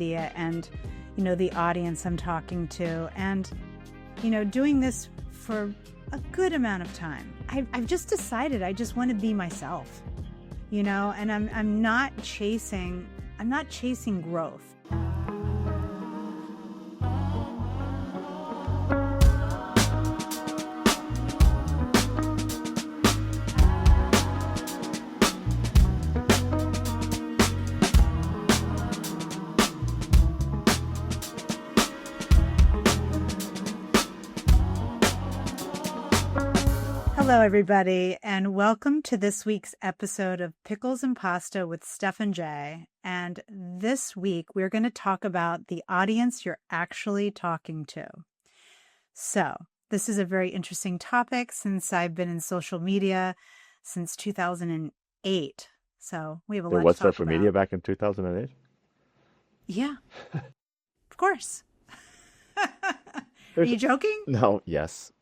media and, the audience I'm talking to, and, doing this for a good amount of time. I've just decided I just want to be myself, and I'm not chasing growth. Hello, everybody, and welcome to this week's episode of Pickles and Pasta with Steph and Jay. And this week, we're going to talk about the audience you're actually talking to. So this is a very interesting topic since I've been in social media since 2008. So we have a lot to talk about. There was social media back in 2008? Yeah, of course. Are you joking? No, yes.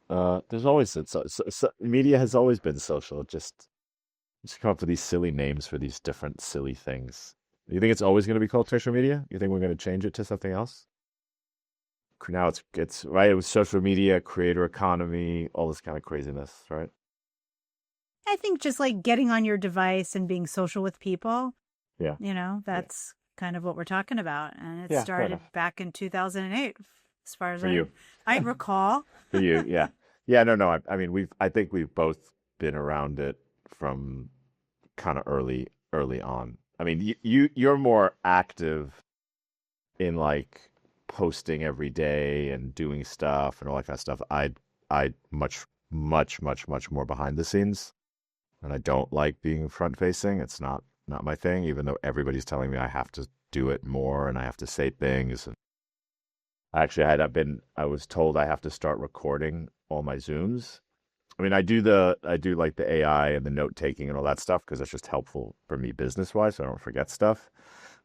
There's always media has always been social. Just come up with these silly names for these different silly things. You think it's always going to be called social media? You think we're going to change it to something else? Now it's right. It was social media, creator economy, all this kind of craziness, right? I think just like getting on your device and being social with people. Yeah. That's kind of what we're talking about, and it started back in 2008, as far as I recall. For you, yeah. Yeah, no. I mean, I think we've both been around it from kind of early on. I mean, you're more active in like posting every day and doing stuff and all that kind of stuff. I much more behind the scenes, and I don't like being front facing. It's not my thing, even though everybody's telling me I have to do it more and I have to say things. And actually, I was told I have to start recording all my Zooms. I mean, I do like the AI and the note taking and all that stuff because that's just helpful for me business wise, so I don't forget stuff.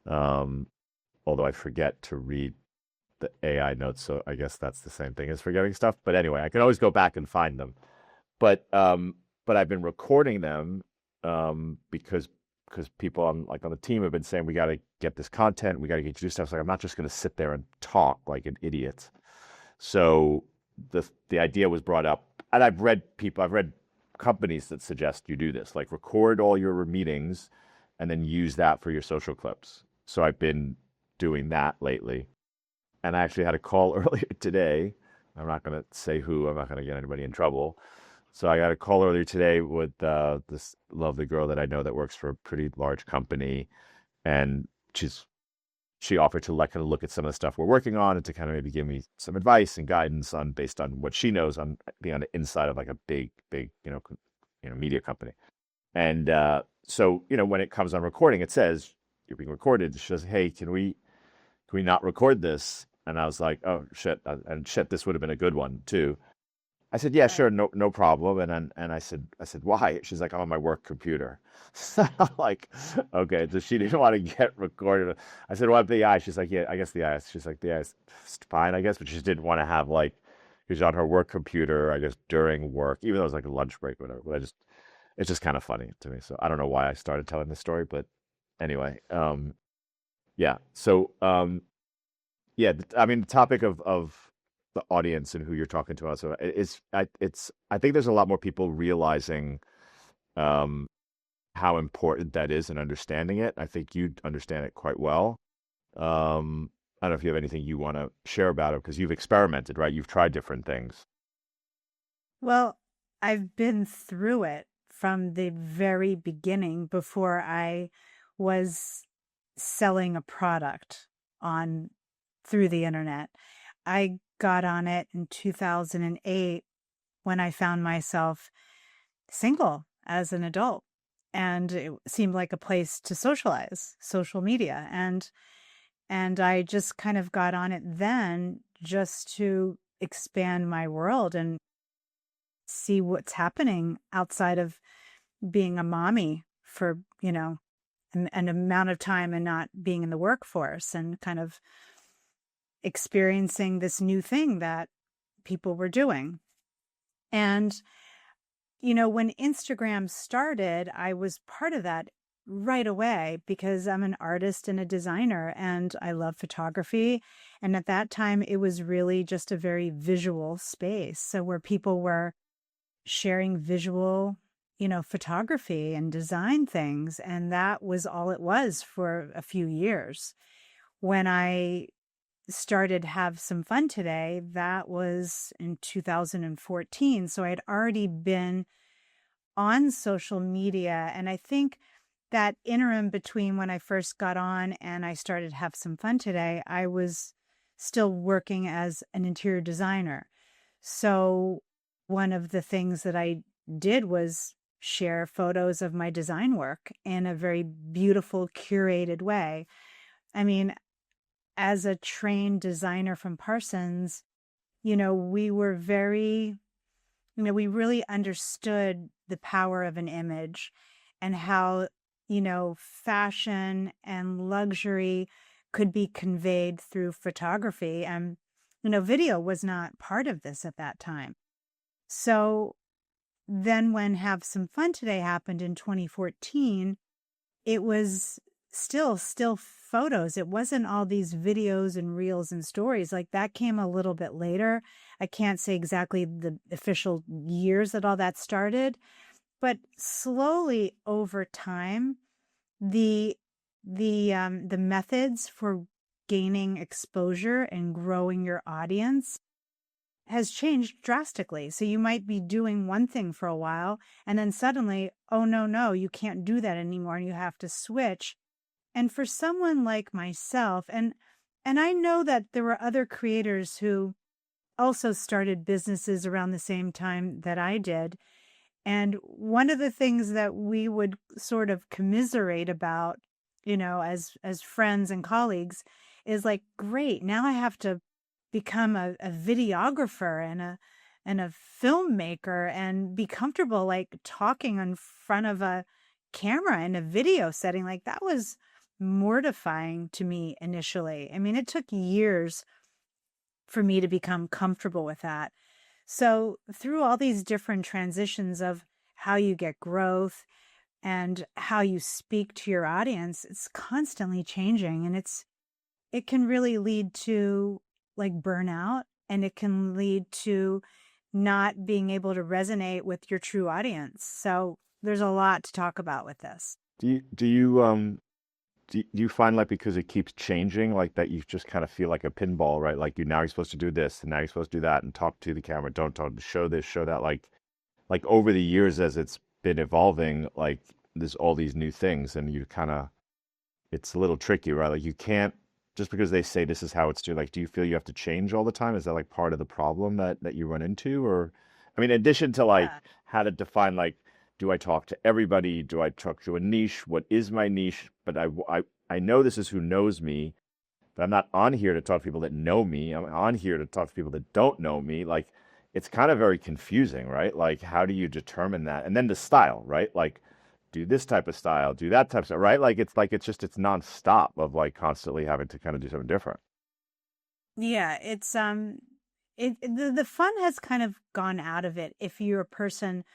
Although I forget to read the AI notes, so I guess that's the same thing as forgetting stuff. But anyway, I can always go back and find them. But I've been recording them because people on the team have been saying we got to get this content, we got to get you stuff. So I'm not just going to sit there and talk like an idiot. So the idea was brought up, and I've read companies that suggest you do this, like record all your meetings and then use that for your social clips. So I've been doing that lately, and I actually had a call earlier today. I'm not going to say who. I'm not going to get anybody in trouble. So I got a call earlier today with this lovely girl that I know that works for a pretty large company, and she offered to kind of look at some of the stuff we're working on and to kind of maybe give me some advice and guidance based on what she knows on being on the inside of like a big media company. And so when it comes on recording, it says you're being recorded. She says, "Hey, can we not record this?" And I was like, "Oh shit!" And shit, this would have been a good one too. I said, "Yeah, sure, no problem." And I said, "Why?" She's like, "I'm on my work computer." I'm like, okay, so she didn't want to get recorded. I said, "What, the AI?" She's like, "Yeah, I guess the AI." She's like, "The AI is fine, I guess," but she just didn't want to have she's on her work computer, I guess, during work, even though it was like a lunch break or whatever. But it's just kind of funny to me. So I don't know why I started telling this story, but anyway, yeah. So yeah, I mean, the topic of the audience and who you're talking to. Also, I think there's a lot more people realizing how important that is and understanding it. I think you understand it quite well. I don't know if you have anything you want to share about it because you've experimented, right? You've tried different things. Well, I've been through it from the very beginning before I was selling a product through the internet. I got on it in 2008 when I found myself single as an adult, and it seemed like a place to socialize, social media, and I just kind of got on it then just to expand my world and see what's happening outside of being a mommy for an amount of time and not being in the workforce, and kind of experiencing this new thing that people were doing. And, when Instagram started, I was part of that right away because I'm an artist and a designer and I love photography. And at that time, it was really just a very visual space. So where people were sharing visual, photography and design things. And that was all it was for a few years. When I started Have Some Fun Today, that was in 2014. So I had already been on social media. And I think that interim between when I first got on and I started Have Some Fun Today, I was still working as an interior designer. So one of the things that I did was share photos of my design work in a very beautiful, curated way. I mean, as a trained designer from Parsons, we were very, we really understood the power of an image and how, fashion and luxury could be conveyed through photography. And, video was not part of this at that time. So then when Have Some Fun Today happened in 2014, it was still photos. It wasn't all these videos and reels and stories. Like that came a little bit later. I can't say exactly the official years that all that started, but slowly over time, the the methods for gaining exposure and growing your audience has changed drastically. So you might be doing one thing for a while and then suddenly, oh no, you can't do that anymore and you have to switch. And for someone like myself, and I know that there were other creators who also started businesses around the same time that I did. And one of the things that we would sort of commiserate about, as friends and colleagues is like, great, now I have to become a videographer and a filmmaker and be comfortable like talking in front of a camera in a video setting. Like that was mortifying to me initially. I mean, it took years for me to become comfortable with that. So, through all these different transitions of how you get growth and how you speak to your audience, it's constantly changing and it can really lead to like burnout and it can lead to not being able to resonate with your true audience. So, there's a lot to talk about with this. Do you find like because it keeps changing, like that you just kind of feel like a pinball, right? Like you now you're supposed to do this and now you're supposed to do that and talk to the camera, don't talk, show this, show that. Like over the years as it's been evolving, like there's all these new things and you kind of it's a little tricky, right? Like you can't just because they say this is how it's done. Like, do you feel you have to change all the time? Is that like part of the problem that you run into? Or, I mean, in addition to like Yeah. how to define like, do I talk to everybody? Do I talk to a niche? What is my niche? But I know this is who knows me, but I'm not on here to talk to people that know me. I'm on here to talk to people that don't know me. Like, it's kind of very confusing, right? Like, how do you determine that? And then the style, right? Like, do this type of style, do that type of style, right? Like it's nonstop of like constantly having to kind of do something different. Yeah, the fun has kind of gone out of it if you're a person.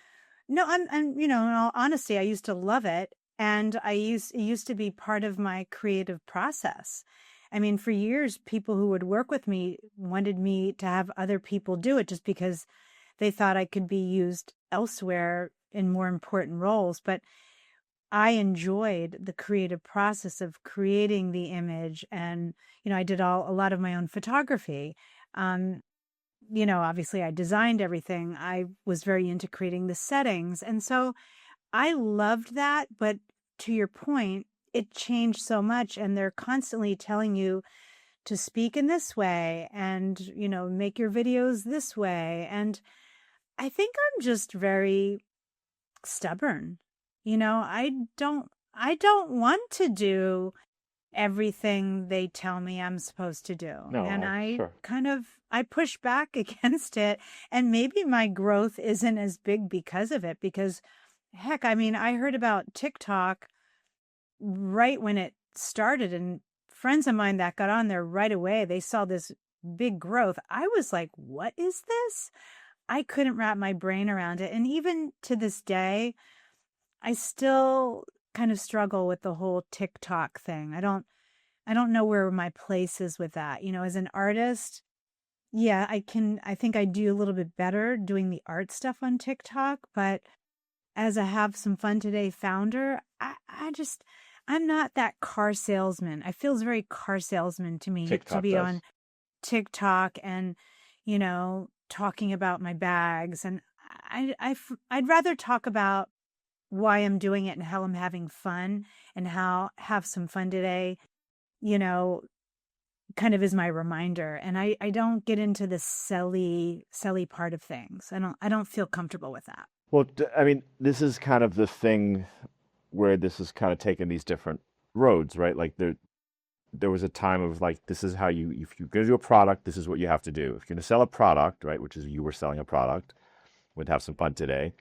No, in all honesty, I used to love it, and it used to be part of my creative process. I mean, for years, people who would work with me wanted me to have other people do it just because they thought I could be used elsewhere in more important roles. But I enjoyed the creative process of creating the image, and I did a lot of my own photography. Um, Obviously I designed everything. I was very into creating the settings. And so I loved that. But to your point, it changed so much. And they're constantly telling you to speak in this way and, make your videos this way. And I think I'm just very stubborn. I don't want to do everything they tell me I'm supposed to do. No, And I I sure. kind of I push back against it and maybe my growth isn't as big because of it because heck, I mean, I heard about TikTok right when it started and friends of mine that got on there right away, they saw this big growth. I was like, "What is this?" I couldn't wrap my brain around it. And even to this day, I still kind of struggle with the whole TikTok thing. I don't know where my place is with that. As an artist, yeah, I think I do a little bit better doing the art stuff on TikTok, but as a have some fun today founder, I'm not that car salesman. It feels very car salesman to me to TikTok be does. on TikTok and, talking about my bags. And I'd rather talk about why I'm doing it and how I'm having fun and how have some fun today, you know, kind of is my reminder. And I don't get into the selly part of things. I don't feel comfortable with that. Well, I mean, this is kind of the thing where this is kind of taking these different roads, right? Like there was a time of like, this is how you, if you're going to do a product, this is what you have to do. If you're going to sell a product, right, which is you were selling a product, would have some fun today.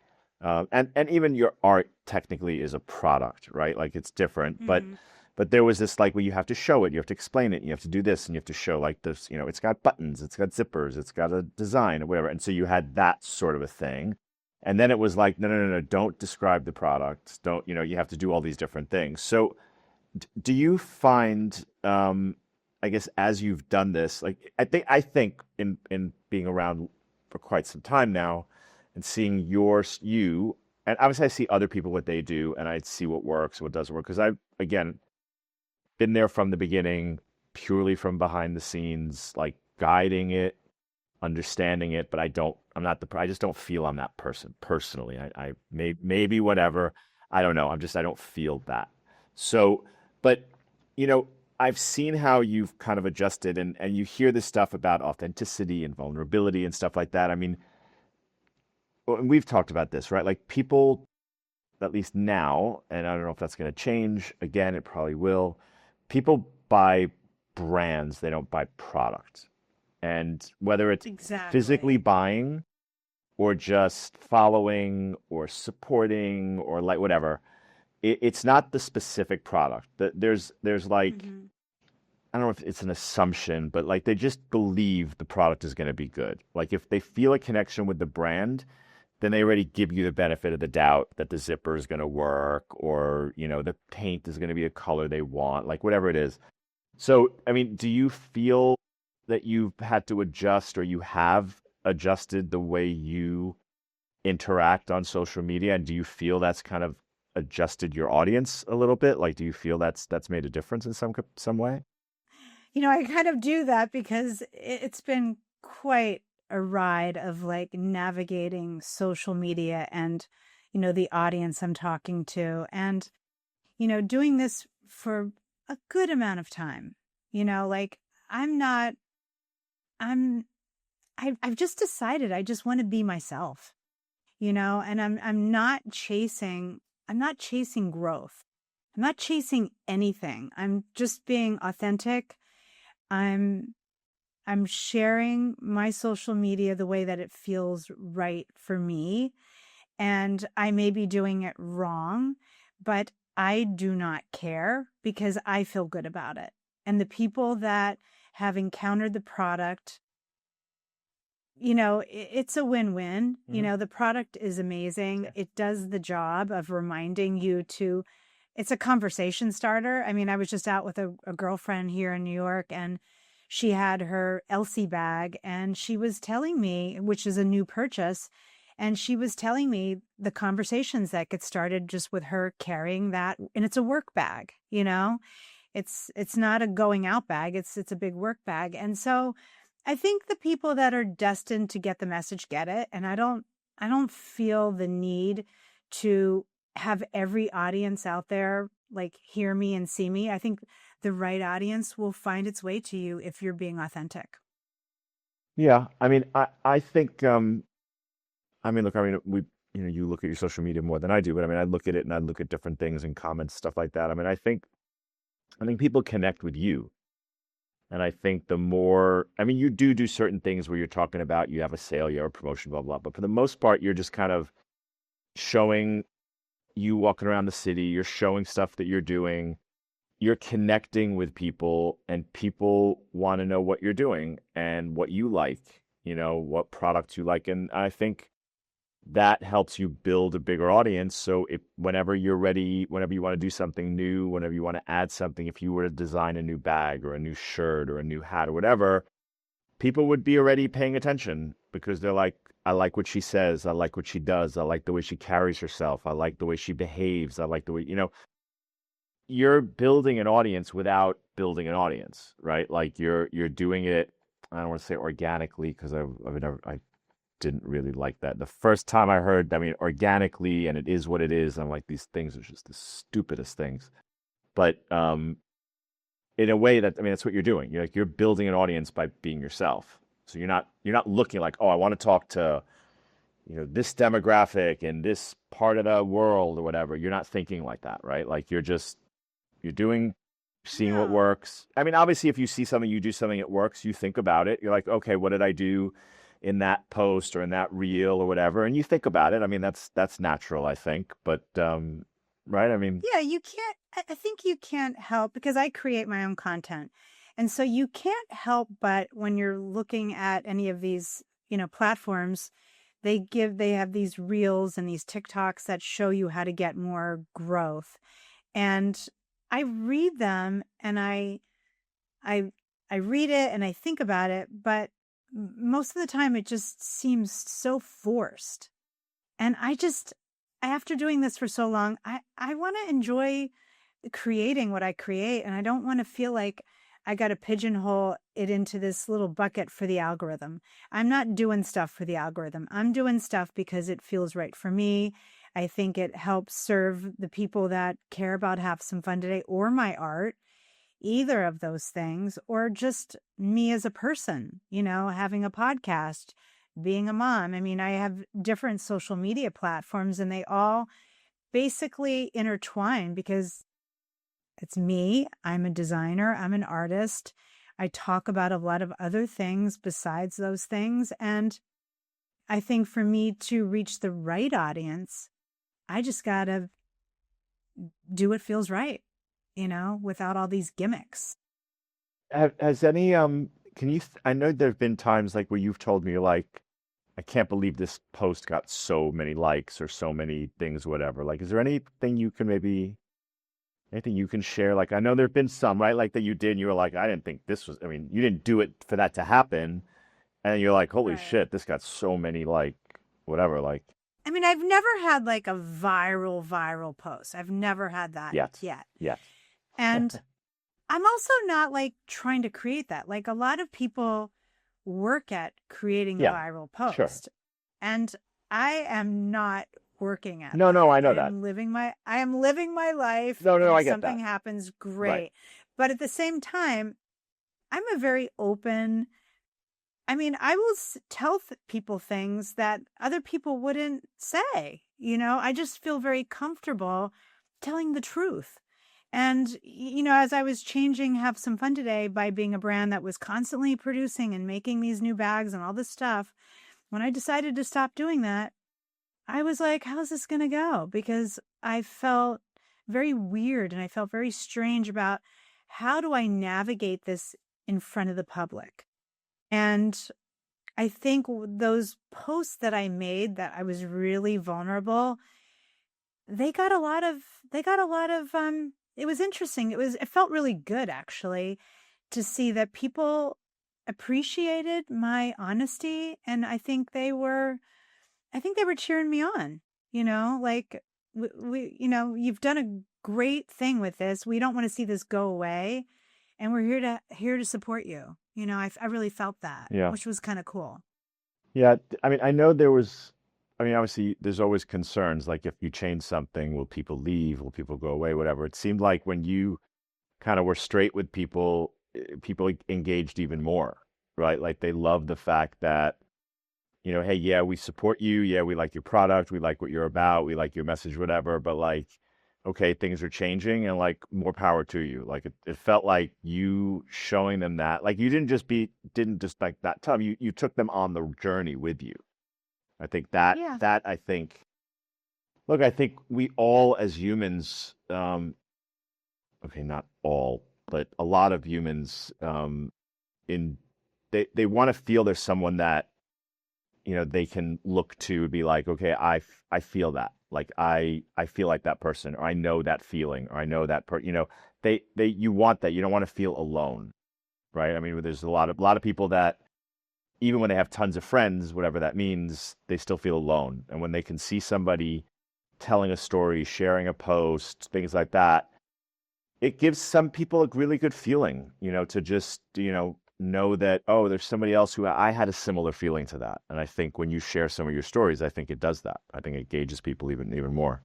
And even your art technically is a product, right? Like it's different, Mm-hmm. but there was this like where you have to show it, you have to explain it, you have to do this, and you have to show like this, it's got buttons, it's got zippers, it's got a design or whatever. And so you had that sort of a thing. And then it was like, no, no, no, no, don't describe the product. Don't, you have to do all these different things. So do you find, I guess, as you've done this, like I think in being around for quite some time now, and seeing you, and obviously I see other people what they do, and I see what works, what doesn't work, because I've again been there from the beginning, purely from behind the scenes, like guiding it, understanding it, but I'm not I just don't feel I'm that person personally. I maybe whatever. I don't know. I don't feel that. So, but, you know, I've seen how you've kind of adjusted and you hear this stuff about authenticity and vulnerability and stuff like that. I mean, well, and we've talked about this, right? Like people, at least now, and I don't know if that's going to change. Again, it probably will. People buy brands, they don't buy product. And whether it's physically Exactly. buying or just following or supporting or like whatever, it's not the specific product. There's like Hmm. I don't know if it's an assumption, but like they just believe the product is going to be good. Like if they feel a connection with the brand, then they already give you the benefit of the doubt that the zipper is going to work or, the paint is going to be a color they want, like whatever it is. So, I mean, do you feel that you've had to adjust or you have adjusted the way you interact on social media? And do you feel that's kind of adjusted your audience a little bit? Like, do you feel that's made a difference in some way? I kind of do that because it's been quite a ride of like navigating social media and, the audience I'm talking to. And, doing this for a good amount of time, like I'm not, I'm, I've just decided I just want to be myself, and I'm not chasing growth. I'm not chasing anything. I'm just being authentic. I'm I'm sharing my social media the way that it feels right for me. And I may be doing it wrong, but I do not care because I feel good about it. And the people that have encountered the product, it's a win win. Hmm. The product is amazing. Yeah. It does the job of reminding you to, it's a conversation starter. I mean, I was just out with a girlfriend here in New York and she had her Elsie bag and she was telling me, which is a new purchase, and she was telling me the conversations that get started just with her carrying that. And it's a work bag, it's not a going out bag. It's a big work bag. And so I think the people that are destined to get the message get it. And I don't feel the need to have every audience out there like hear me and see me. I think the right audience will find its way to you if you're being authentic. Yeah. I mean, I think, look, you look at your social media more than I do, but I mean, I look at it and I look at different things and comments, stuff like that. I mean, I think people connect with you. And I think the more, I mean, you do certain things where you're talking about you have a sale, you have a promotion, blah, blah. But for the most part, you're just kind of showing you walking around the city, you're showing stuff that you're doing, you're connecting with people, and people want to know what you're doing and what you like, what products you like. And I think that helps you build a bigger audience. So if whenever you're ready, whenever you want to do something new, whenever you want to add something, if you were to design a new bag or a new shirt or a new hat or whatever, people would be already paying attention because they're like, I like what she says, I like what she does, I like the way she carries herself, I like the way she behaves, I like the way, you're building an audience without building an audience, right? Like you're doing it, I don't want to say organically because I didn't really like that. The first time I heard, I mean, organically, and it is what it is. I'm like, these things are just the stupidest things. But in a way that, I mean, that's what you're doing. You're building an audience by being yourself. So you're not looking like, oh, I want to talk to, this demographic in this part of the world or whatever. You're not thinking like that, right? Like you're doing, seeing what No. works. I mean, obviously, if you see something, you do something, it works, you think about it. You're like, okay, what did I do in that post or in that reel or whatever? And you think about it. I mean, that's natural, I think. But right? I mean, Yeah, you can't, I think you can't help because I create my own content. And so you can't help but when you're looking at any of these, platforms, they have these reels and these TikToks that show you how to get more growth. And I read them and I I read it and I think about it, but most of the time it just seems so forced. And after doing this for so long, I want to enjoy creating what I create. And I don't want to feel like I got to pigeonhole it into this little bucket for the algorithm. I'm not doing stuff for the algorithm. I'm doing stuff because it feels right for me. I think it helps serve the people that care about Have Some Fun Today or my art, either of those things, or just me as a person, having a podcast, being a mom. I mean, I have different social media platforms and they all basically intertwine because it's me. I'm a designer, I'm an artist. I talk about a lot of other things besides those things. And I think for me to reach the right audience, I just got to do what feels right, without all these gimmicks. has any can you? I know there have been times like where you've told me like, I can't believe this post got so many likes or so many things, whatever. Like, is there anything you can maybe anything you can share? Like, I know there've been some, right? Like that you did, and you were like, I didn't think this was. I mean, you didn't do it for that to happen, and you're like, holy Right. shit, this got so many like, whatever, like I mean, I've never had like a viral post. I've never had that yet, yet. yet. And I'm also not like trying to create that. Like a lot of people work at creating a Yeah, viral sure. post. And I am not working at No, no, that. I know that. I am living my life, No, no, and no, if I get something that. happens, Right. great. But at the same time, I'm a very open, I mean, I will tell people things that other people wouldn't say. I just feel very comfortable telling the truth. And, as I was changing Have Some Fun Today by being a brand that was constantly producing and making these new bags and all this stuff, when I decided to stop doing that, I was like, how's this going to go? Because I felt very weird and I felt very strange about how do I navigate this in front of the public? And I think those posts that I made that I was really vulnerable, they got a lot of it was interesting. It felt really good actually to see that people appreciated my honesty, and I think they were cheering me on, like you've done a great thing with this. We don't want to see this go away, and we're here to support you. I really felt that, Yeah. which was kind of cool. Yeah, I mean, I know there was, I mean, obviously, there's always concerns. Like, if you change something, will people leave? Will people go away? Whatever. It seemed like when you kind of were straight with people, people engaged even more, right? Like, they love the fact that, hey, yeah, we support you. Yeah, we like your product. We like what you're about. We like your message, whatever. But, like, okay, things are changing and, like, more power to you. Like, it felt like you showing them that, like, you didn't just like that tell them, you took them on the journey with you. I think Yeah. I think, look, I think we all as humans, okay, not all, but a lot of humans, in they want to feel there's someone that, they can look to be like, okay, I feel that. Like I feel like that person, or I know that feeling, or I know that you want that. You don't want to feel alone, right? I mean, there's a lot of people that even when they have tons of friends, whatever that means, they still feel alone. And when they can see somebody telling a story, sharing a post, things like that, it gives some people a really good feeling, to just, know that, oh, there's somebody else who I had a similar feeling to that. And I think when you share some of your stories, I think it does that. I think it gauges people even more.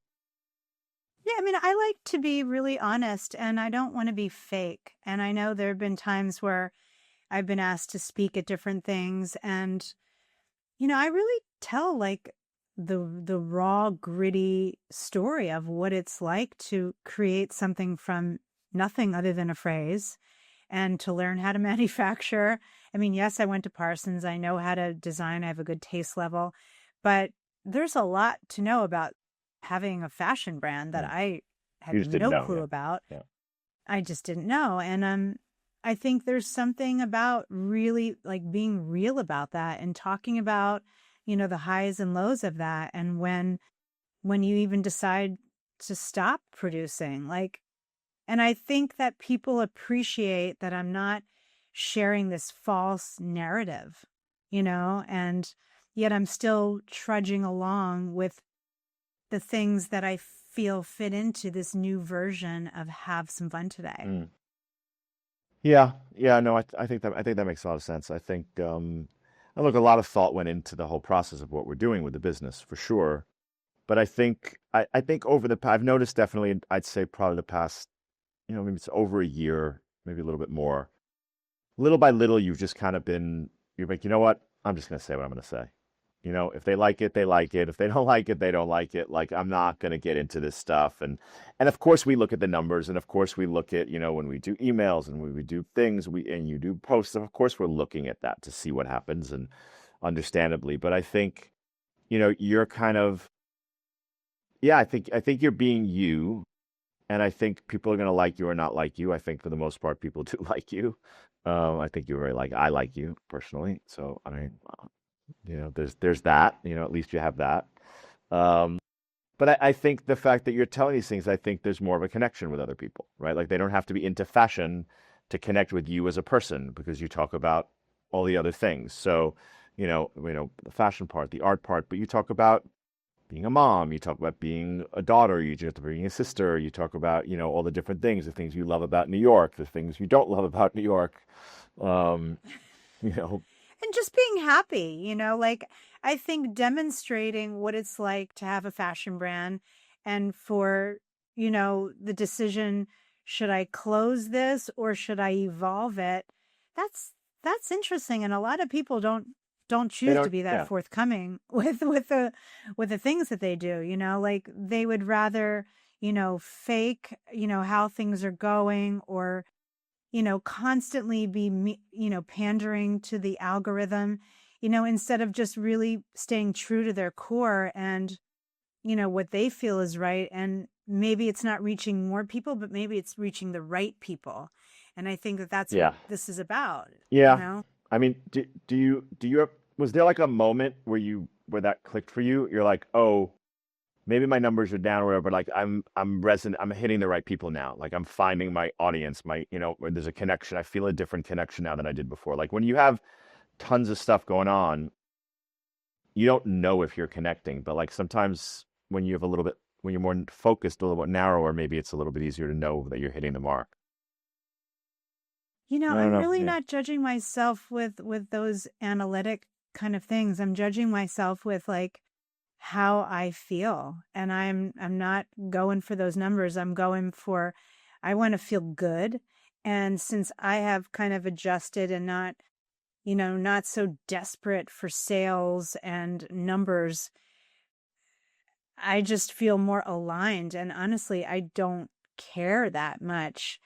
Yeah, I mean, I like to be really honest and I don't want to be fake. And I know there have been times where I've been asked to speak at different things and I really tell like the raw gritty story of what it's like to create something from nothing other than a phrase and to learn how to manufacture. I mean, yes, I went to Parsons. I know how to design. I have a good taste level, but there's a lot to know about having a fashion brand that Mm. I You had just didn't no know. clue Yeah. about. Yeah. I just didn't know. And I think there's something about really like being real about that and talking about, the highs and lows of that. And when you even decide to stop producing, like, and I think that people appreciate that I'm not sharing this false narrative, and yet I'm still trudging along with the things that I feel fit into this new version of have some fun today. Mm. Yeah. Yeah. No, I think that makes a lot of sense. I think, and look, a lot of thought went into the whole process of what we're doing with the business for sure. But I think I've noticed definitely, I'd say probably the past, maybe it's over a year, maybe a little bit more. Little by little, you're like, you know what? I'm just going to say what I'm going to say. If they like it, they like it. If they don't like it, they don't like it. Like, I'm not going to get into this stuff. And of course we look at the numbers, and of course we look at, when we do emails and when we do things, and you do posts, of course we're looking at that to see what happens, and understandably. But I think, you're kind of, yeah, I think you're being you, and I think people are going to like you or not like you. I think for the most part, people do like you. I think you're very I like you personally. So, I mean, there's that, at least you have that. Um, but I think the fact that you're telling these things, I think there's more of a connection with other people, right? Like they don't have to be into fashion to connect with you as a person because you talk about all the other things. So, the fashion part, the art part, but you talk about being a mom, you talk about being a daughter, you talk about being a sister, you talk about, all the different things, the things you love about New York, the things you don't love about New York. Um, you know, And just being happy, like I think demonstrating what it's like to have a fashion brand and for, the decision, should I close this or should I evolve it? That's that's interesting. And a lot of people don't they choose to don't, be that yeah, forthcoming with the things that they do, like they would rather, fake, how things are going or constantly be, pandering to the algorithm, instead of just really staying true to their core and, what they feel is right. And maybe it's not reaching more people, but maybe it's reaching the right people. And I think that that's what yeah, this is about, you yeah. know? I mean, was there like a moment where that clicked for you? You're like, oh, maybe my numbers are down or whatever, but like I'm hitting the right people now. Like I'm finding my audience, where there's a connection. I feel a different connection now than I did before. Like when you have tons of stuff going on, you don't know if you're connecting, but like sometimes when you're more focused, a little bit narrower, maybe it's a little bit easier to know that you're hitting the mark. I don't I'm know. really Yeah. not judging myself with those analytic kind of things. I'm judging myself with like how I feel. And I'm not going for those numbers. I'm going for I want to feel good. And since I have kind of adjusted and not, not so desperate for sales and numbers, I just feel more aligned. And honestly, I don't care that much,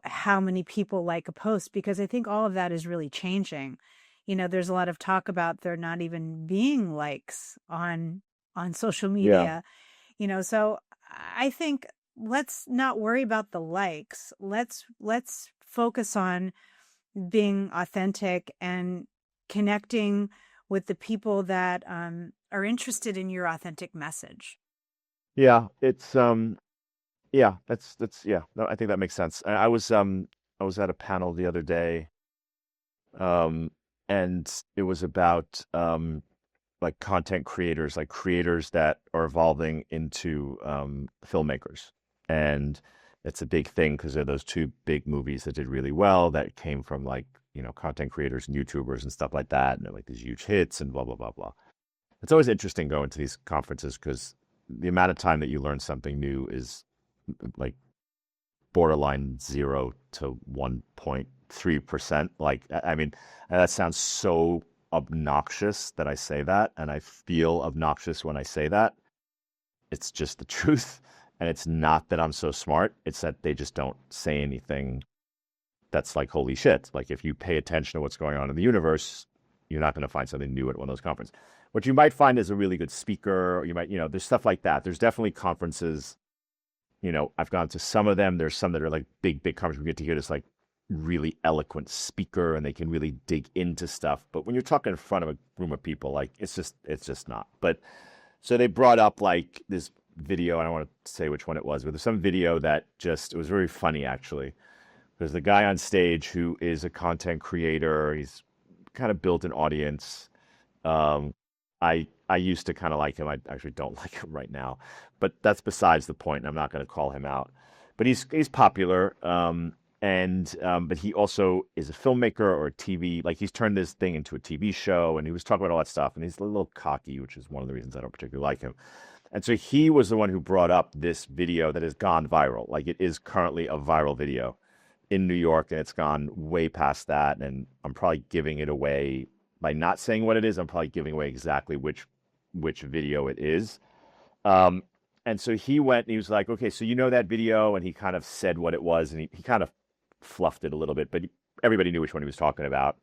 how many people like a post because I think all of that is really changing. There's a lot of talk about there not even being likes on social Yeah. media, so I think let's not worry about the likes. Let's focus on being authentic and connecting with the people that are interested in your authentic message. Yeah, it's yeah, that's yeah. No, I think that makes sense. I was at a panel the other day, um, and it was about like content creators, like creators that are evolving into filmmakers. And it's a big thing because there are those two big movies that did really well that came from like, content creators and YouTubers and stuff like that. And they're like these huge hits and blah, blah, blah, blah. It's always interesting going to these conferences because the amount of time that you learn something new is like borderline 0 to 1.3%. Like, I mean, that sounds so obnoxious that I say that, and I feel obnoxious when I say that. It's just the truth. And it's not that I'm so smart, it's that they just don't say anything that's like, holy shit. Like, if you pay attention to what's going on in the universe, you're not going to find something new at one of those conferences. What you might find is a really good speaker, or you might, there's stuff like that. There's definitely conferences. I've gone to some of them. There's some that are like big, big conferences. We get to hear this like really eloquent speaker and they can really dig into stuff. But when you're talking in front of a room of people, like it's just not. But so they brought up like this video. I don't want to say which one it was, but there's some video that it was very funny actually. There's the guy on stage who is a content creator. He's kind of built an audience. Um, I used to kind of like him. I actually don't like him right now, but that's besides the point. I'm not going to call him out. But he's popular, but he also is a filmmaker or a TV. Like he's turned this thing into a TV show, and he was talking about all that stuff. And he's a little cocky, which is one of the reasons I don't particularly like him. And so he was the one who brought up this video that has gone viral. Like it is currently a viral video in New York, and it's gone way past that. And I'm probably giving it away by not saying what it is. I'm probably giving away exactly which video it is. And so he went and he was like, okay, so you know that video? And he kind of said what it was, and he kind of fluffed it a little bit, but everybody knew which one he was talking about.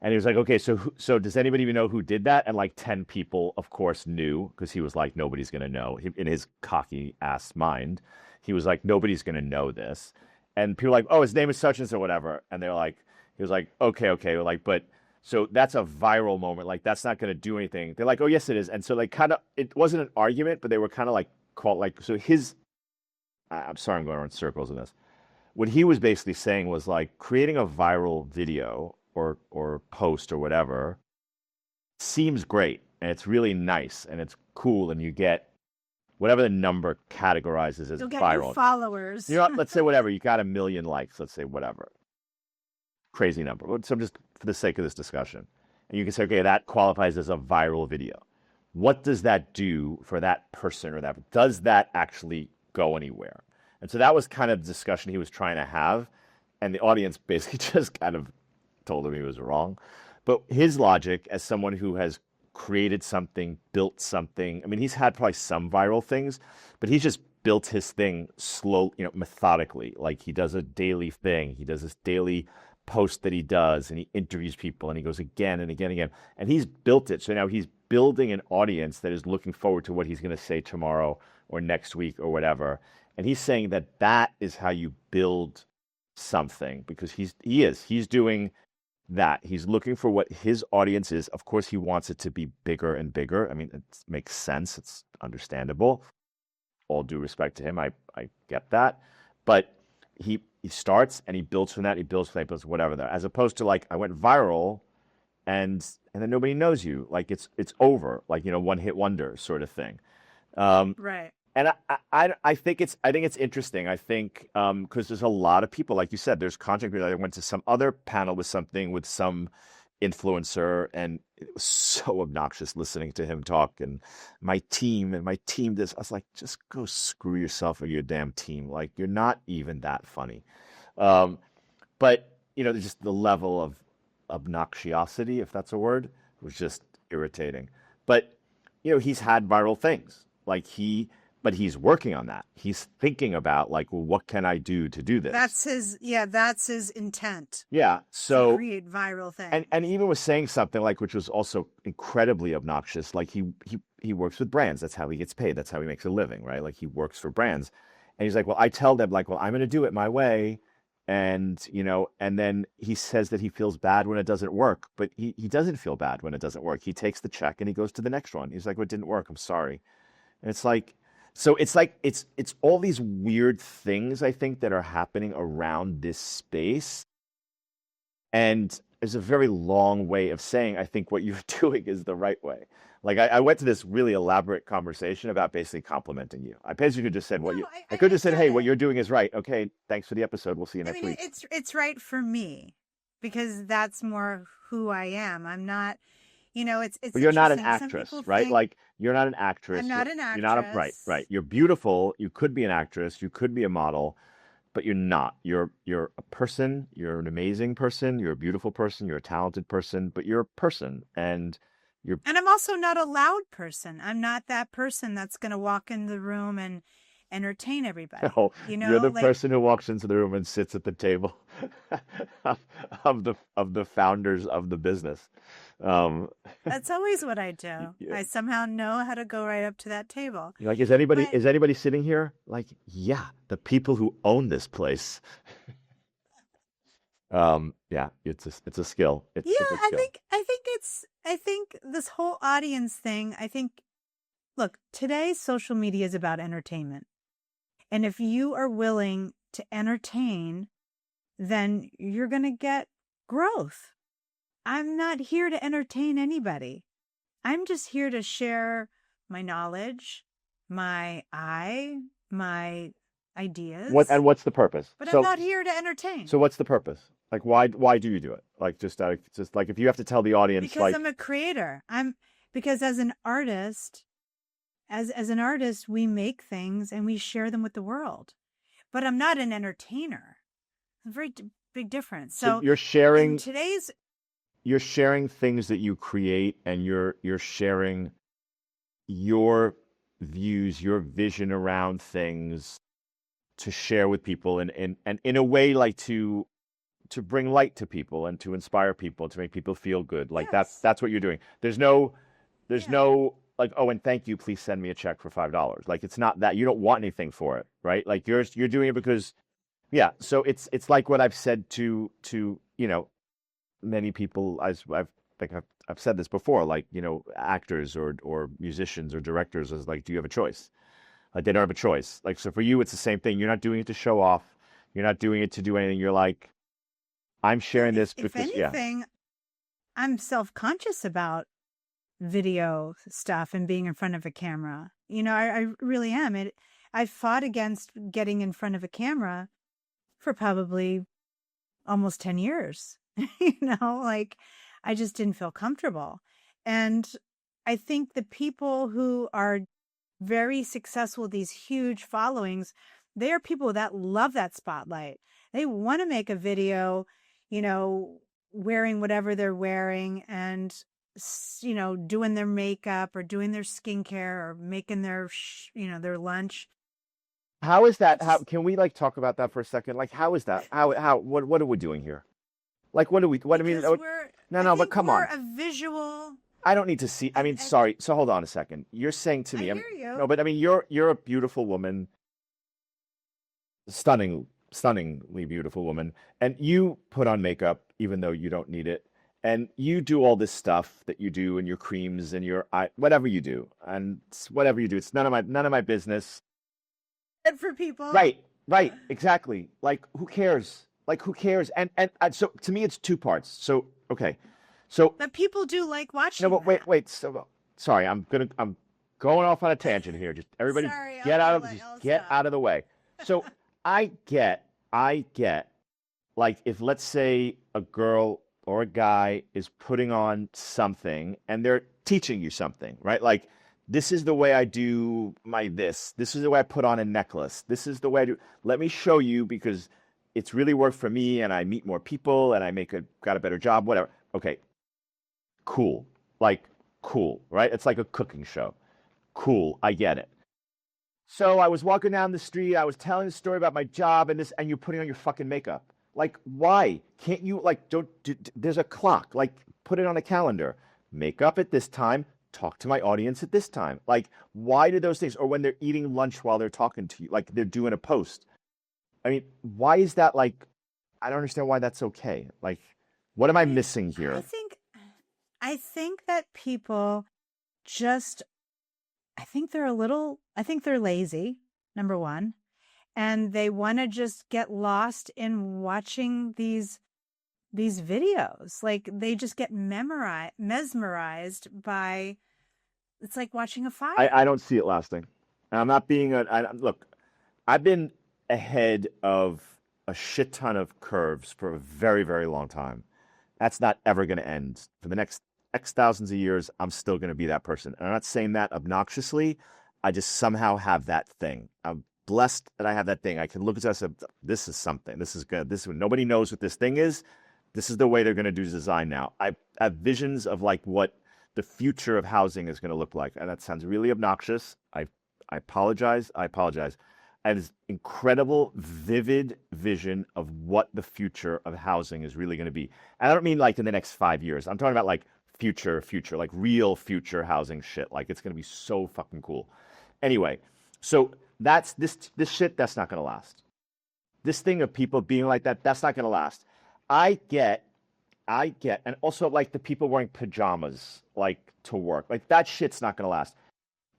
And he was like, okay, so does anybody even know who did that? And like 10 people, of course, knew because he was like, nobody's going to know. In his cocky ass mind, he was like, nobody's going to know this. And people were like, oh, his name is such and so, whatever. And they're like, he was like, okay. Like, but so that's a viral moment. Like, that's not going to do anything. They're like, oh, yes, it is. And so like kind of, it wasn't an argument, but they were kind of like, called like, so I'm sorry, I'm going around circles in this. What he was basically saying was like creating a viral video or post or whatever seems great and it's really nice and it's cool and you get whatever the number categorizes as You'll get viral. new followers. Let's say whatever, you got 1 million likes, let's say whatever. Crazy number. So I'm just for the sake of this discussion. And you can say, okay, that qualifies as a viral video. What does that do for that person or that? Does that actually go anywhere? And so that was kind of the discussion he was trying to have. And the audience basically just kind of told him he was wrong. But his logic as someone who has created something, built something, I mean, he's had probably some viral things, but he's just built his thing slow, methodically. Like he does a daily thing. He does this daily post that he does and he interviews people and he goes again and again and again. And he's built it. So now he's building an audience that is looking forward to what he's going to say tomorrow or next week or whatever. And he's saying that that is how you build something because he's doing that. He's looking for what his audience is. Of course, he wants it to be bigger and bigger. I mean, it makes sense. It's understandable. All due respect to him, I get that. But he starts and he builds from that. He builds from that. He builds whatever there. As opposed to like I went viral, and then nobody knows you. Like it's over. Like one hit wonder sort of thing. Right. And I think it's interesting. I think because there's a lot of people, like you said, there's content creators. I went to some other panel with some influencer, and it was so obnoxious listening to him talk. And my team this. I was like, just go screw yourself or your damn team. Like you're not even that funny. But there's just the level of obnoxiosity, if that's a word, was just irritating. But he's had viral things. But he's working on that. He's thinking about like, well, what can I do to do this? That's his intent. Yeah. So to create viral things. And even was saying something like, which was also incredibly obnoxious. Like he works with brands. That's how he gets paid. That's how he makes a living, right? Like he works for brands. And he's like, well, I tell them like, well, I'm going to do it my way. And, and then he says that he feels bad when it doesn't work, but he doesn't feel bad when it doesn't work. He takes the check and he goes to the next one. He's like, well, it didn't work. I'm sorry. And it's like, so it's all these weird things I think that are happening around this space. And there's a very long way of saying I think what you're doing is the right way. Like I went to this really elaborate conversation about basically complimenting you. I basically just said No, I could have just said, get hey, what it. you're doing is right. Okay, thanks for the episode. We'll see you I next mean, week. it's right for me because that's more who I am. I'm not, it's But you're not an interesting. Some actress, people right? think Like you're not an I'm actress. not an You're not a right, right. actress. You're beautiful. You could be an actress. You could be a model, but you're not. You're a person. You're an amazing person. You're a beautiful person. You're a talented person, but you're a person, and you're And I'm also not a loud person. I'm not that person that's going to walk in the room and entertain everybody. no, You you're know, the like person who walks into the room and sits at the table of, of the founders of the business. Um, that's always what I do. yeah. I somehow know how to go right up to that table. You're like, is anybody But is anybody sitting here? Like, yeah, the people who own this place. Yeah, it's a skill. yeah, It's a skill. I think this whole audience thing, look, today's social media is about entertainment. And if you are willing to entertain, then you're going to get growth. I'm not here to entertain anybody. I'm just here to share my knowledge, my ideas, What's the purpose? but I'm not here to entertain So what's the purpose? Like why do you do it? Like just like if you have to tell the audience because like I'm a creator. Because as an artist, as an artist, we make things and we share them with the world. But I'm not an entertainer. It's a very big difference. so So in today's you're sharing things that you create and you're sharing your views, your vision around things to share with people and in a way like to bring light to people and to inspire people to make people feel good. Like yes, that's what you're doing. There's yeah. no like, oh, and thank you, please send me a check for $5. Like it's not that. You don't want anything for it, right? Like you're doing it because yeah. So it's like what I've said to many people as I've said this before, like, actors or musicians or directors is like, do you have a choice? Like they don't have a choice. Like so for you it's the same thing. You're not doing it to show off. You're not doing it to do anything. You're like, I'm No, sharing this if because yeah. anything, I'm self-conscious about video stuff and being in front of a camera. I really am. I fought against getting in front of a camera for probably almost 10 years. Like I just didn't feel comfortable. And I think the people who are very successful with these huge followings, they are people that love that spotlight. They want to make a video, you know, wearing whatever they're wearing and, doing their makeup or doing their skincare or making their lunch. How is I that? How just, can we like talk about that for a second? Like how is that? How what are we doing here? Like what I mean because no, I no, but think come we're on. a visual, I don't need to see. I mean, and sorry. So hold on a second. You're saying to I me, I mean, hear you. no, but I mean, you're a beautiful woman, stunningly beautiful woman, and you put on makeup even though you don't need it, and you do all this stuff that you do, and your creams and your eye, whatever you do, and whatever you do, it's none of my business. And for people, Right, right, exactly. Like, who cares? Like, who cares? And so to me, it's two parts. So okay, so but people do like no, watching but wait, that. wait. So sorry, I'm going off on a tangent here. Just everybody, Sorry, just I'll get stop. out of the way. So I get, like if let's say a girl or a guy is putting on something and they're teaching you something, right? Like this is the way I do my this. This is the way I put on a necklace. This is the way I do. Let me show you because it's really worked for me and I meet more people and I got a better job, whatever. Okay, cool. Like cool, right? It's like a cooking show. Cool, I get it. So I was walking down the street, I was telling the story about my job and this, and you're putting on your fucking makeup. Like, why? Can't you, like, there's a clock, like, put it on a calendar. Makeup at this time, talk to my audience at this time. Like, why do those things? Or when they're eating lunch while they're talking to you, like they're doing a post. I mean, why is that like, I don't understand why that's okay. Like, what am I I missing I here? think I think that people just I think they're lazy, number 1, and they want to just get lost in watching these videos. Like they just get mesmerized by it's like watching a I fire. don't see it lasting. And I'm not being look, I've been ahead of a shit ton of curves for a very, very long time. That's not ever going to end. For the next X thousands of years, I'm still going to be that person. And I'm not saying that obnoxiously. I just somehow have that thing. I'm blessed that I have that thing. I can look at this and say, this is something. This is good. This is when nobody knows what this thing is. This is the way they're going to do design now. I have visions of like what the future of housing is going to look like. And that sounds really obnoxious. I apologize. I apologize. I have this incredible, vivid vision of what the future of housing is really going to be. And I don't mean like in the next 5 years. I'm talking about like future, like real future housing shit. Like it's going to be so fucking cool. Anyway, so that's this shit that's not going to last. This thing of people being like that, that's not going to last. I get, and also like the people wearing pajamas like to work, like that shit's not going to last.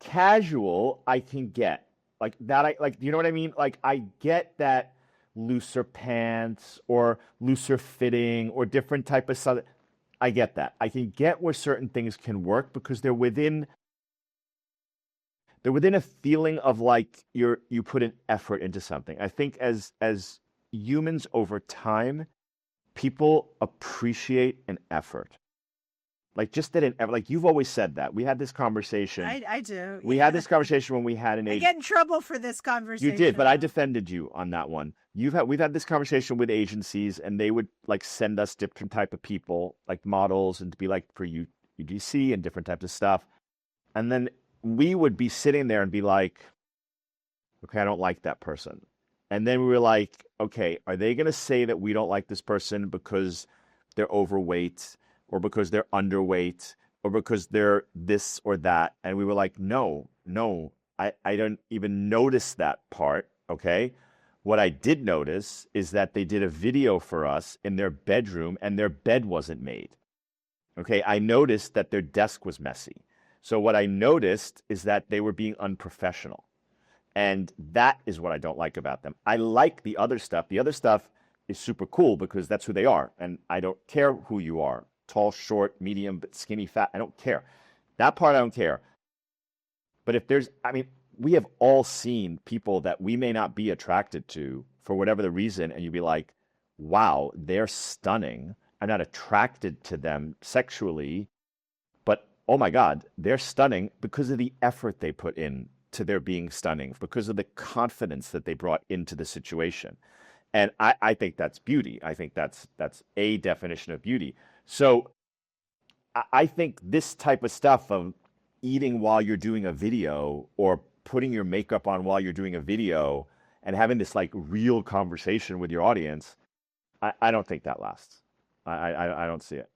Casual, I can get like that. I like, you know what I mean? Like I get that looser pants or looser fitting or different type of stuff. I get that. I can get where certain things can work because they're within a feeling of like you put an effort into something. I think as humans over time, people appreciate an effort. Like just that an effort. Like you've always said that. We had this conversation. I do. We had Yeah. this conversation when we had an I age. get in trouble for this You did, but conversation. I defended you on that one. We've had this conversation with agencies, and they would like send us different type of people, like models, and to be like for UGC and different types of stuff. And then we would be sitting there and be like, okay, I don't like that person. And then we were like, okay, are they going to say that we don't like this person because they're overweight or because they're underweight or because they're this or that? And we were like, no, no, I don't even notice that part. Okay. What I did notice is that they did a video for us in their bedroom and their bed wasn't made. Okay. I noticed that their desk was messy. So what I noticed is that they were being unprofessional. And that is what I don't like about them. I like the other stuff. The other stuff is super cool because that's who they are. And I don't care who you are, tall, short, medium, skinny, fat. I don't care. That part I don't care. But if I mean, we have all seen people that we may not be attracted to for whatever the reason. And you'd be like, wow, they're stunning. I'm not attracted to them sexually, but oh my God, they're stunning because of the effort they put in to their being stunning, because of the confidence that they brought into the situation. And I think that's beauty. I think that's a definition of beauty. So I think this type of stuff of eating while you're doing a video or putting your makeup on while you're doing a video and having this like real conversation with your audience, I don't think that lasts. I don't see it.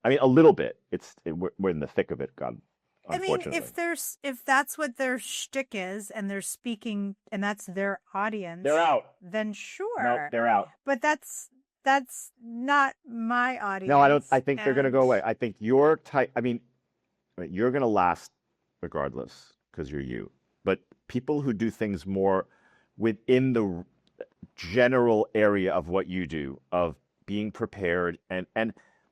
I mean, a little bit. We're in the thick of it, God, I mean, unfortunately. if that's what their shtick is and they're speaking and that's their They're audience, out. then No, sure. they're out. But that's not my No, I don't. I audience. think they're going to And go away. I think your type. I mean, you're going to last regardless because you're you. But people who do things more within the general area of what you do, of being prepared and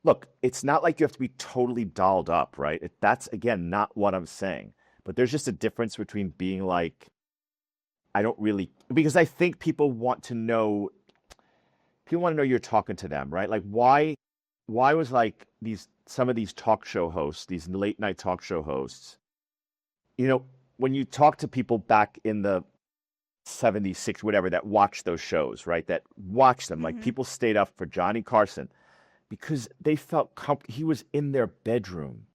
look, it's not like you have to be totally dolled up, right? That's again not what I'm saying. But there's just a difference between being like, I don't really, because I think people want to know you're talking to them, right? Like why was like some of these talk show hosts, these late night talk show hosts, you know, when you talk to people back in the 76, whatever, that watch those shows, right? That watch them. Like mhm. people stayed up for Johnny Carson because they felt he was in their bedroom.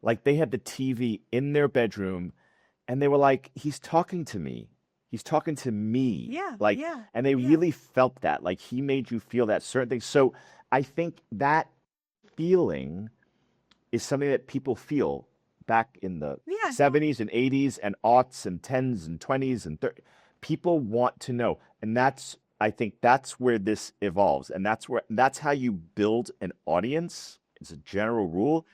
Like they had the TV in their bedroom and they were like, he's talking to me. He's talking to me. Yeah, Like, yeah, and they yeah. really felt that. Like he made you feel that certain things. So I think that feeling is something that people feel back in the Yeah. 70s and 80s and aughts and 10s and 20s and 30s. People want to know. And that's I think that's where this evolves, and that's how you build an audience. It's a general rule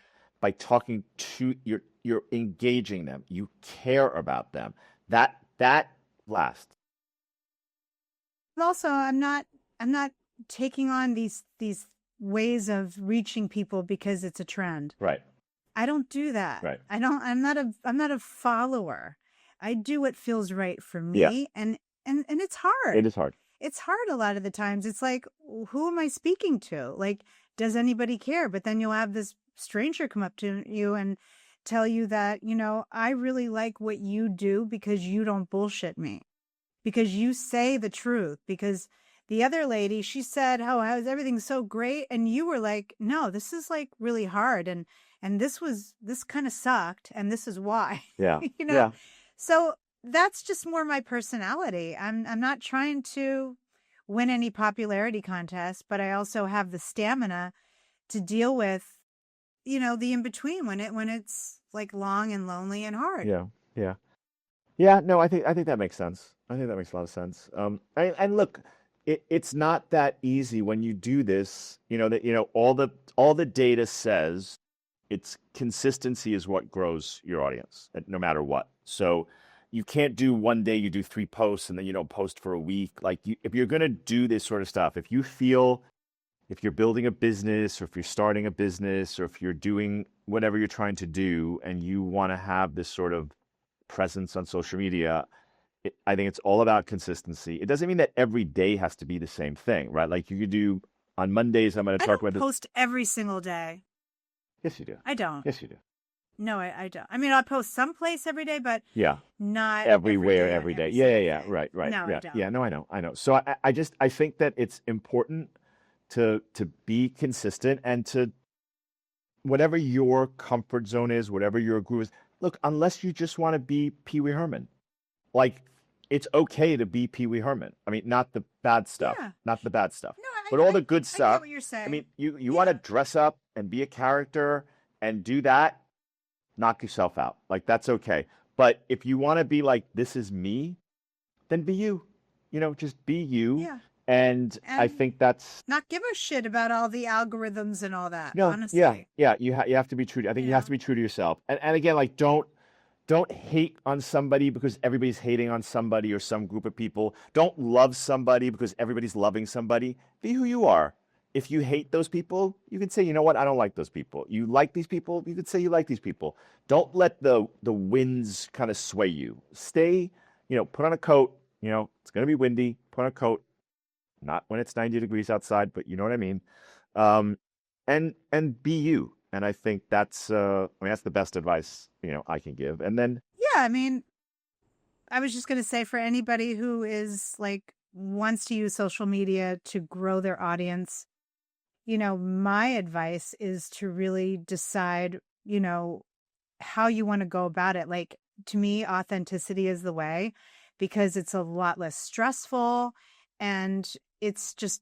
by talking to you're engaging them. You care about them. That lasts. And also, I'm not taking on these ways of reaching people because it's a trend. Right. I don't do that. Right. I'm not a follower. I do what feels right for Yeah. me, and it's hard. It is hard. It's hard a lot of the times. It's like, who am I speaking to? Like, does anybody care? But then you'll have this stranger come up to you and tell you that, I really like what you do because you don't bullshit me, because you say the truth, because the other lady, she said, "Oh, how's everything so great?" And you were like, "No, this is like really hard. And this kind of sucked. And this is why." Yeah. you know? Yeah. So that's just more my personality. I'm not trying to win any popularity contest, but I also have the stamina to deal with, the in between when it's like long and lonely and hard. Yeah. Yeah. Yeah, no, I think that makes sense. I think that makes a lot of sense. And look, it's not that easy when you do this. That all the data says it's consistency is what grows your audience, no matter what. So you can't do one day you do 3 posts and then you don't post for a week. Like if you're gonna do this sort of stuff, if you're building a business or if you're starting a business or if you're doing whatever you're trying to do and you want to have this sort of presence on social media, I think it's all about consistency. It doesn't mean that every day has to be the same thing, right? Like you could do on Mondays, I'm going to I talk don't about this. post every single day. Yes, you do. I don't. Yes, you do. No, I don't. I mean, I post someplace every day, but Yeah. not Everywhere, every day. Yeah, yeah, yeah. day. Right, right. No, Yeah, I don't. yeah. No, I know. So I think that it's important to be consistent and to whatever your comfort zone is, whatever your groove is. Look, unless you just want to be Pee Wee Herman, like it's okay to be Pee Wee Herman. I mean, not the bad stuff, Yeah. not the bad stuff, No, but all the good I stuff. get what you're saying. I mean, you want to dress up and be a character and do that, knock yourself out. Like that's okay. But if you want to be like, this is me, then be you. Just be you. Yeah. And I think that's not give a shit about all the algorithms and all that. no, Honestly. yeah. You have to be true. I think you have to be true to yourself. And again, like don't hate on somebody because everybody's hating on somebody or some group of people. Don't love somebody because everybody's loving somebody. Be who you are. If you hate those people, you can say, you know what, I don't like those people. You like these people, you could say you like these people. Don't let the winds kind of sway you. Stay, put on a coat. It's going to be windy. Put on a coat. Not when it's 90 degrees outside, but you know what I mean. And be you. And I think that's that's the best advice, I can give. And then yeah, I mean, I was just going to say for anybody who is like wants to use social media to grow their audience, my advice is to really decide, how you want to go about it. Like to me, authenticity is the way because it's a lot less stressful and it's just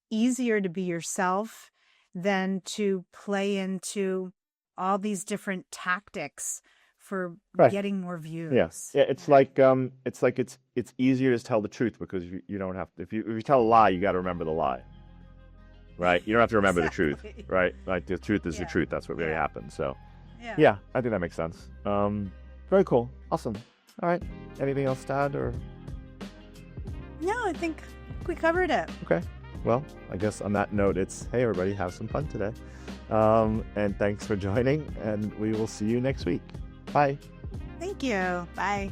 easier to be yourself than to play into all these different tactics for getting more views. Yes. Yeah. It's like it's easier to tell the truth because you don't have to, if you tell a lie, you got to remember the lie. Right? You don't have to remember the truth, right? Like the truth is the truth. That's what really happened. So yeah, I think that makes sense. Very cool. Awesome. All right. Anything else to add or? No, I think we covered it. Okay. Well, I guess on that note, it's, hey, everybody, have some fun today. And thanks for joining, and we will see you next week. Bye. Thank you. Bye.